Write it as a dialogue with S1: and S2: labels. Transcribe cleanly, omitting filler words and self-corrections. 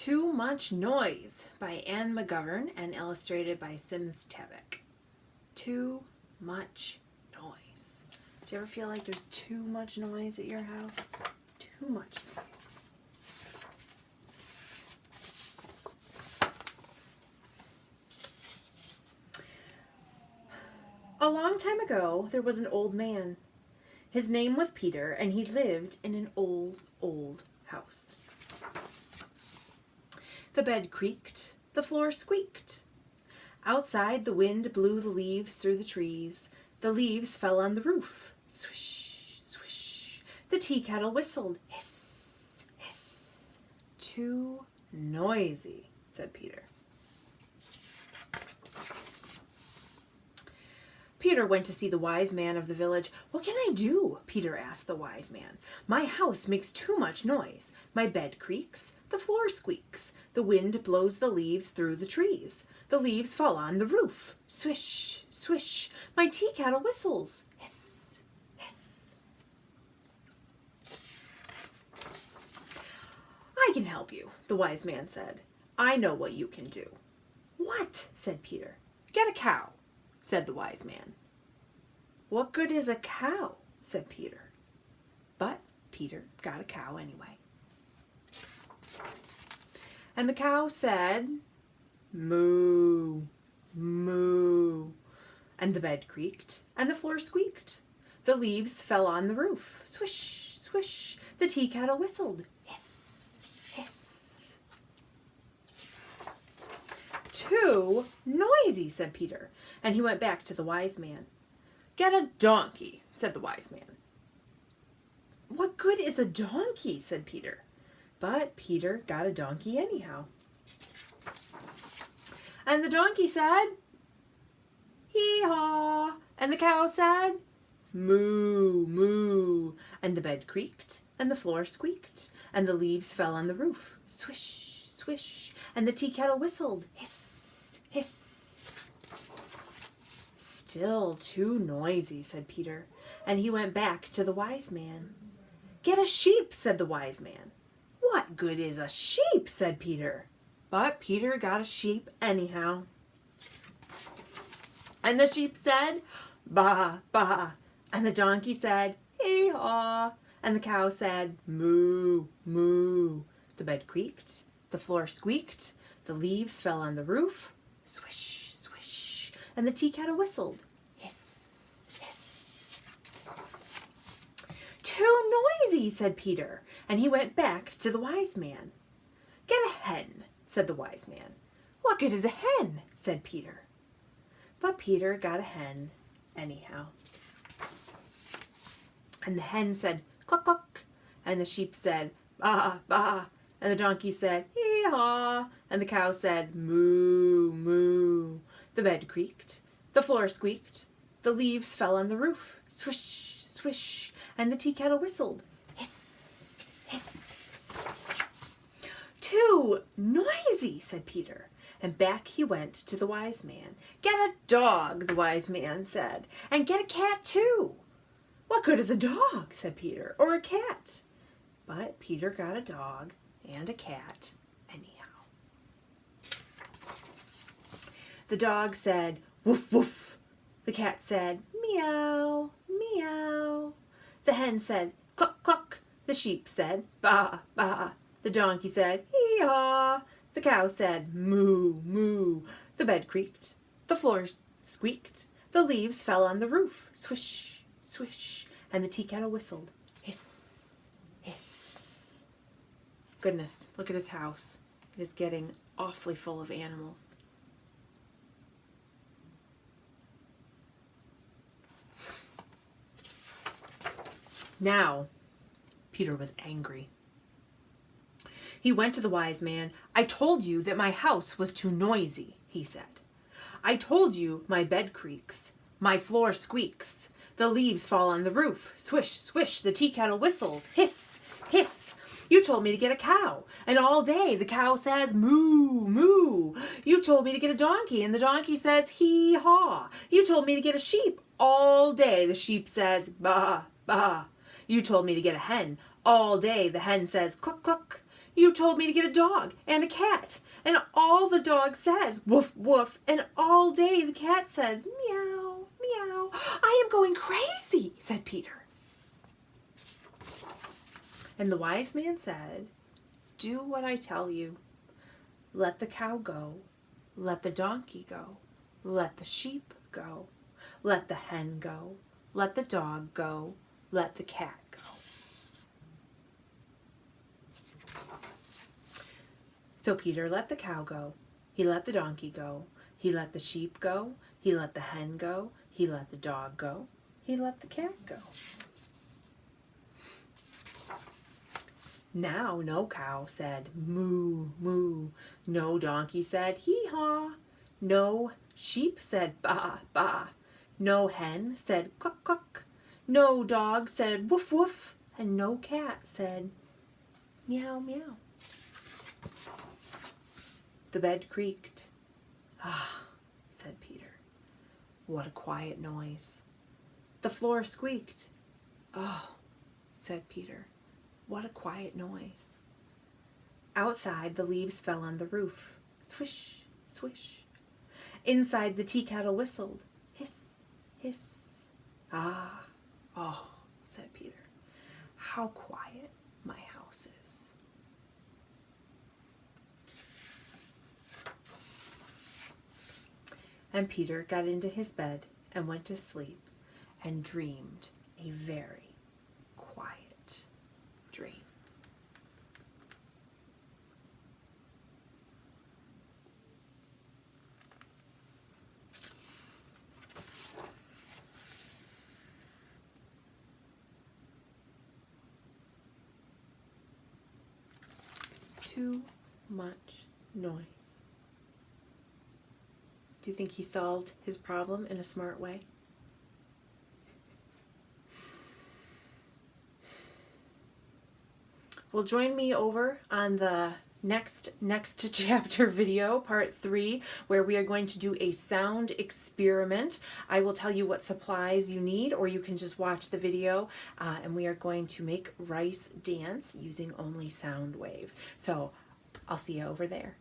S1: Too Much Noise by Anne McGovern and illustrated by Sims Tevick. Too much noise. Do you ever feel like there's too much noise at your house? Too much noise. A long time ago, there was an old man. His name was Peter, and he lived in an old house. The bed creaked, the floor squeaked. Outside, the wind blew the leaves through the trees. The leaves fell on the roof. Swish, swish. The tea kettle whistled. Hiss, hiss. Too noisy, said Peter. Peter went to see the wise man of the village. "What can I do?" Peter asked the wise man. "My house makes too much noise. My bed creaks, the floor squeaks, the wind blows the leaves through the trees. The leaves fall on the roof. Swish, swish. My tea kettle whistles. Hiss, hiss." "I can help you," the wise man said. "I know what you can do." "What?" said Peter. "Get a cow," said the wise man. "What good is a cow?" said Peter. But Peter got a cow anyway. And the cow said, "Moo, moo." And the bed creaked, and the floor squeaked. The leaves fell on the roof. Swish, swish. The tea kettle whistled. Hiss, hiss. "Too noisy," said Peter, and he went back to the wise man. "Get a donkey," said the wise man. "What good is a donkey?" said Peter. But Peter got a donkey anyhow. And the donkey said, "Hee-haw." And the cow said, "Moo, moo." And the bed creaked, and the floor squeaked, and the leaves fell on the roof. Swish, swish. And the tea kettle whistled. Hiss, hiss. "Still too noisy," said Peter, and he went back to the wise man. "Get a sheep," said the wise man. "What good is a sheep?" said Peter. But Peter got a sheep anyhow. And the sheep said, "Baa, baa." And the donkey said, "Hee-haw." And the cow said, "Moo, moo." The bed creaked, the floor squeaked, the leaves fell on the roof. Swish, swish. And the tea kettle whistled. Hiss, hiss. "Too noisy," said Peter, and he went back to the wise man. "Get a hen," said the wise man. "What good is a hen?" said Peter. But Peter got a hen anyhow. And the hen said, "Cluck, cluck." And the sheep said, "Baa, baa." And the donkey said, "Hee-haw." And the cow said, "Moo, moo." The bed creaked, the floor squeaked, the leaves fell on the roof. Swish, swish. And the tea kettle whistled. Hiss, hiss. "Too noisy," said Peter, and back he went to the wise man. "Get a dog," the wise man said, "and get a cat too." "What good is a dog?" said Peter, "or a cat?" But Peter got a dog and a cat anyhow. The dog said, "Woof, woof." The cat said, "Meow, meow." The hen said, "Cluck, cluck." The sheep said, "Baa, baa." The donkey said, "Hee-haw." The cow said, "Moo, moo." The bed creaked, the floor squeaked, the leaves fell on the roof. Swish, swish. And the tea kettle whistled. Hiss, hiss. Goodness, look at his house. It is getting awfully full of animals. Now, Peter was angry. He went to the wise man. "I told you that my house was too noisy," he said. "I told you my bed creaks, my floor squeaks, the leaves fall on the roof. Swish, swish, the tea kettle whistles. Hiss, hiss. You told me to get a cow, and all day the cow says moo, moo. You told me to get a donkey, and the donkey says hee-haw. You told me to get a sheep. All day the sheep says baa, baa. You told me to get a hen. All day the hen says cluck, cluck. You told me to get a dog and a cat. And all the dog says, woof, woof. And all day the cat says, meow, meow. I am going crazy, said Peter. And the wise man said, do what I tell you. Let the cow go. Let the donkey go. Let the sheep go. Let the hen go. Let the dog go. Let the cat go. So Peter let the cow go. He let the donkey go. He let the sheep go. He let the hen go. He let the dog go. He let the cat go. Now no cow said moo, moo. No donkey said hee-haw. No sheep said baa, baa. No hen said cluck, cluck. No dog said woof, woof. And no cat said meow, meow. The bed creaked. Ah, said Peter. What a quiet noise. The floor squeaked. Oh, said Peter. What a quiet noise. Outside, the leaves fell on the roof. Swish, swish. Inside, the tea kettle whistled. Hiss, hiss. Ah, oh, said Peter. How quiet my house is. And Peter got into his bed and went to sleep and dreamed a very quiet dream. Too much noise. Do you think he solved his problem in a smart way? Well, join me over on the next chapter video, part 3, where we are going to do a sound experiment. I will tell you what supplies you need, or you can just watch the video, and we are going to make rice dance using only sound waves. So I'll see you over there.